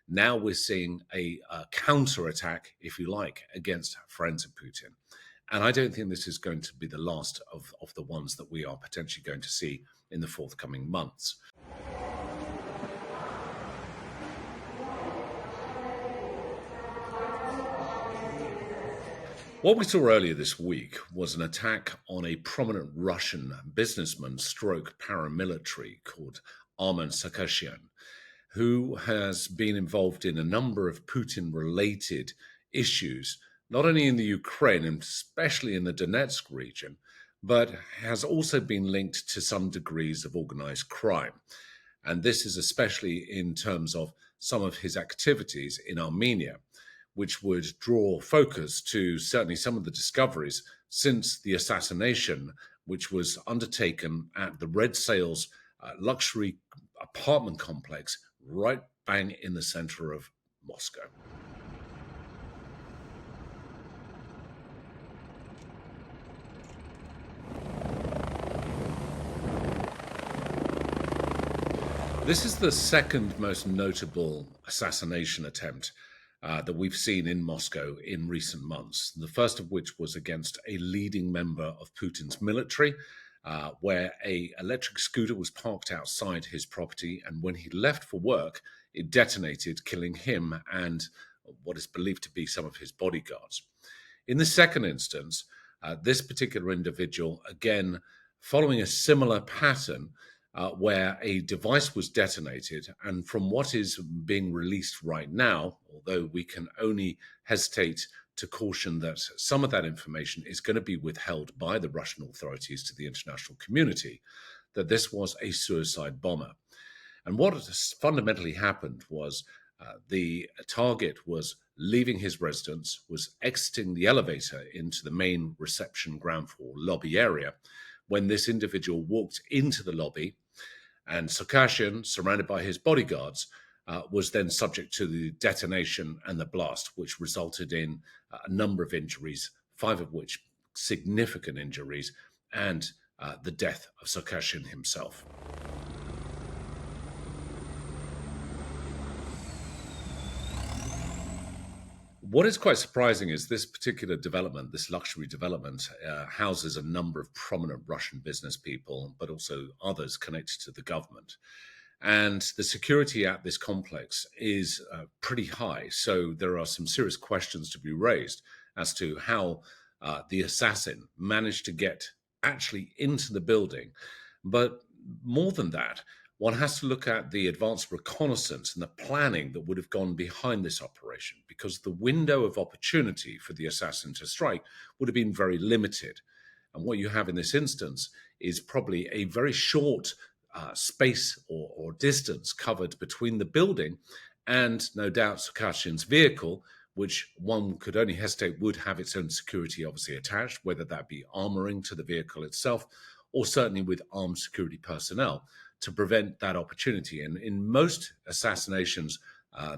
Now we're seeing a counterattack, if you like, against friends of Putin. And I don't think this is going to be the last of the ones that we are potentially going to see in the forthcoming months. What we saw earlier this week was an attack on a prominent Russian businessman stroke paramilitary called Armen Sariksyan, who has been involved in a number of Putin-related issues, not only in the Ukraine, and especially in the Donetsk region, but has also been linked to some degrees of organized crime. And this is especially in terms of some of his activities in Armenia, which would draw focus to certainly some of the discoveries since the assassination, which was undertaken at the Red Sails luxury apartment complex right bang in the center of Moscow. This is the second most notable assassination attempt that we've seen in Moscow in recent months. The first of which was against a leading member of Putin's military, where an electric scooter was parked outside his property, and when he left for work, it detonated, killing him and what is believed to be some of his bodyguards. In the second instance, this particular individual, again, following a similar pattern, where a device was detonated, and from what is being released right now, although we can only hesitate to caution that some of that information is going to be withheld by the Russian authorities to the international community, that this was a suicide bomber. And what fundamentally happened was the target was leaving his residence, was exiting the elevator into the main reception ground floor lobby area, when this individual walked into the lobby, and Sariksyan, surrounded by his bodyguards, was then subject to the detonation and the blast, which resulted in a number of injuries, 5 of which significant injuries, and the death of Sariksyan himself. What is quite surprising is this particular development, this luxury development, houses a number of prominent Russian business people, but also others connected to the government. And the security at this complex is pretty high. So there are some serious questions to be raised as to how the assassin managed to get actually into the building. But more than that, one has to look at the advanced reconnaissance and the planning that would have gone behind this operation, because the window of opportunity for the assassin to strike would have been very limited. And what you have in this instance is probably a very short space or distance covered between the building and no doubt Sariksyan's vehicle, which one could only hesitate would have its own security obviously attached, whether that be armoring to the vehicle itself or certainly with armed security personnel to prevent that opportunity. And in most assassinations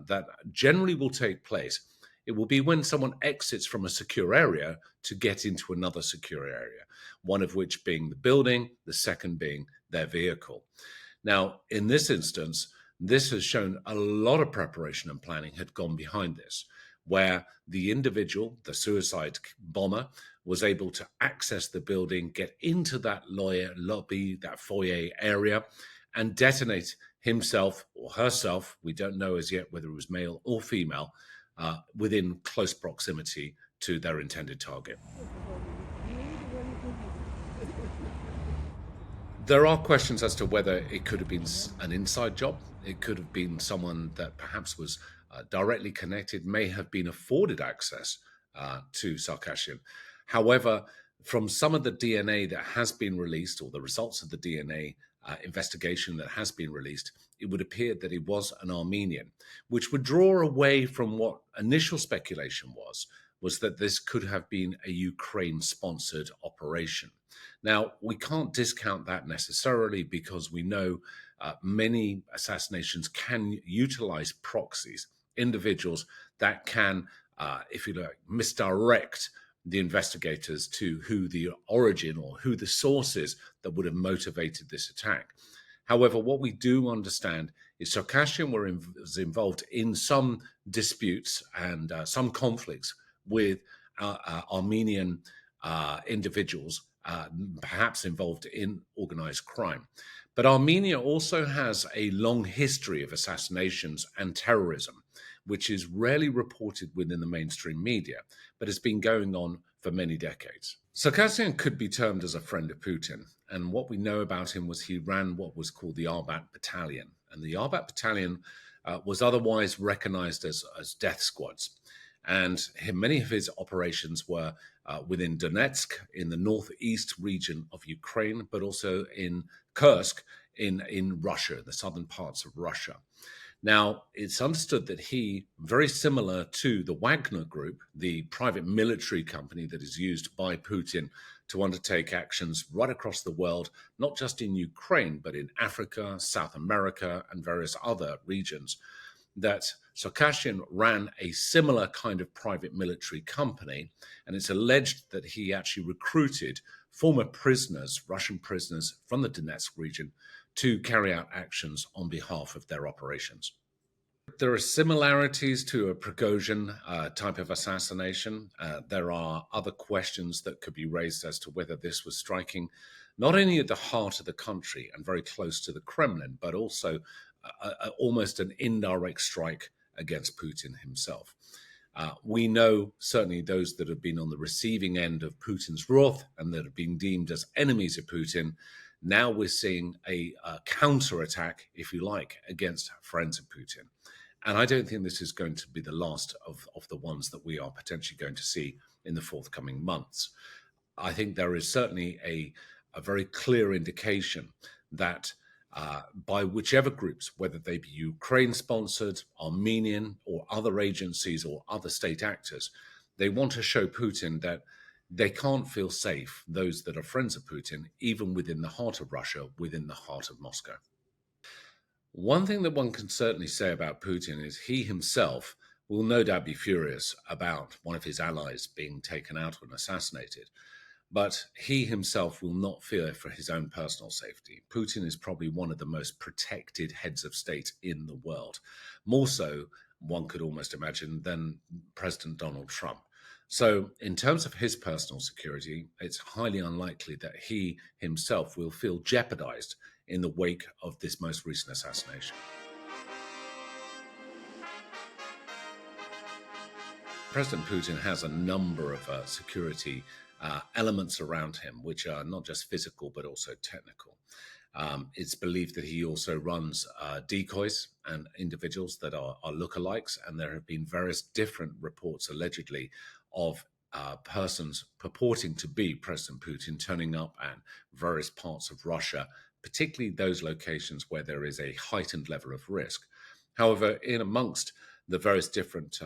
that generally will take place, it will be when someone exits from a secure area to get into another secure area, one of which being the building, the second being their vehicle. Now, in this instance, this has shown a lot of preparation and planning had gone behind this, where the individual, the suicide bomber, was able to access the building, get into that lobby, that foyer area, and detonate himself or herself, we don't know as yet whether it was male or female, within close proximity to their intended target. There are questions as to whether it could have been an inside job. It could have been someone that perhaps was directly connected, may have been afforded access to Sariksyan. However, from some of the DNA that has been released, or the results of the DNA investigation that has been released, it would appear that he was an Armenian, which would draw away from what initial speculation was that this could have been a Ukraine-sponsored operation. Now, we can't discount that necessarily, because we know many assassinations can utilize proxies, individuals that can, if you like, misdirect the investigators to who the origin or who the source is that would have motivated this attack. However, what we do understand is Sarkisian was involved in some disputes and some conflicts with Armenian individuals, perhaps involved in organized crime. But Armenia also has a long history of assassinations and terrorism, which is rarely reported within the mainstream media, but has been going on for many decades. Sarkisian could be termed as a friend of Putin, and what we know about him was he ran what was called the Arbat Battalion, and the Arbat Battalion was otherwise recognized as death squads. And many of his operations were within Donetsk, in the northeast region of Ukraine, but also in Kursk in Russia, the southern parts of Russia. Now, it's understood that he, very similar to the Wagner Group, the private military company that is used by Putin to undertake actions right across the world, not just in Ukraine, but in Africa, South America, and various other regions, that Sarkisian ran a similar kind of private military company, and it's alleged that he actually recruited former prisoners, Russian prisoners from the Donetsk region, to carry out actions on behalf of their operations. There are similarities to a Prigozhin type of assassination. There are other questions that could be raised as to whether this was striking not only at the heart of the country and very close to the Kremlin, but also almost an indirect strike against Putin himself. We know certainly those that have been on the receiving end of Putin's wrath and that have been deemed as enemies of Putin. Now we're seeing a counterattack, if you like, against friends of Putin. And I don't think this is going to be the last of the ones that we are potentially going to see in the forthcoming months. I think there is certainly a very clear indication that by whichever groups, whether they be Ukraine-sponsored, Armenian, or other agencies or other state actors, they want to show Putin that they can't feel safe, those that are friends of Putin, even within the heart of Russia, within the heart of Moscow. One thing that one can certainly say about Putin is he himself will no doubt be furious about one of his allies being taken out and assassinated. But he himself will not fear for his own personal safety. Putin is probably one of the most protected heads of state in the world, more so, one could almost imagine, than President Donald Trump. So in terms of his personal security, it's highly unlikely that he himself will feel jeopardized in the wake of this most recent assassination. President Putin has a number of security elements around him, which are not just physical, but also technical. It's believed that he also runs decoys and individuals that are lookalikes, and there have been various different reports allegedly of persons purporting to be President Putin turning up at various parts of Russia, particularly those locations where there is a heightened level of risk. However, in amongst the various different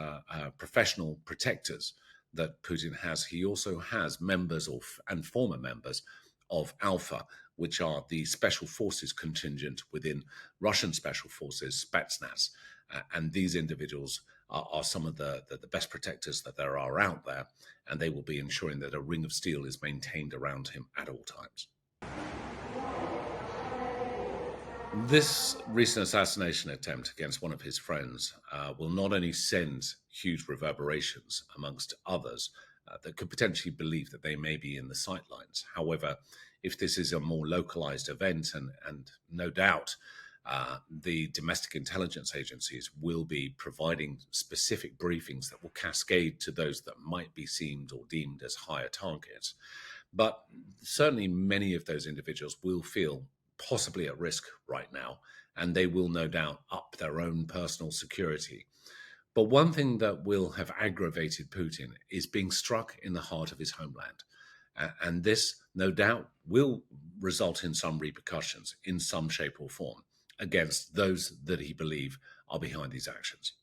professional protectors that Putin has, he also has members and former members of Alpha, which are the special forces contingent within Russian special forces, Spetsnaz. And these individuals are some of the best protectors that there are out there, and they will be ensuring that a ring of steel is maintained around him at all times. This recent assassination attempt against one of his friends will not only send huge reverberations amongst others that could potentially believe that they may be in the sightlines. However, if this is a more localized event, and no doubt the domestic intelligence agencies will be providing specific briefings that will cascade to those that might be seen or deemed as higher targets. But certainly many of those individuals will feel possibly at risk right now, and they will no doubt up their own personal security. But one thing that will have aggravated Putin is being struck in the heart of his homeland. And this, no doubt, will result in some repercussions in some shape or form against those that he believes are behind these actions.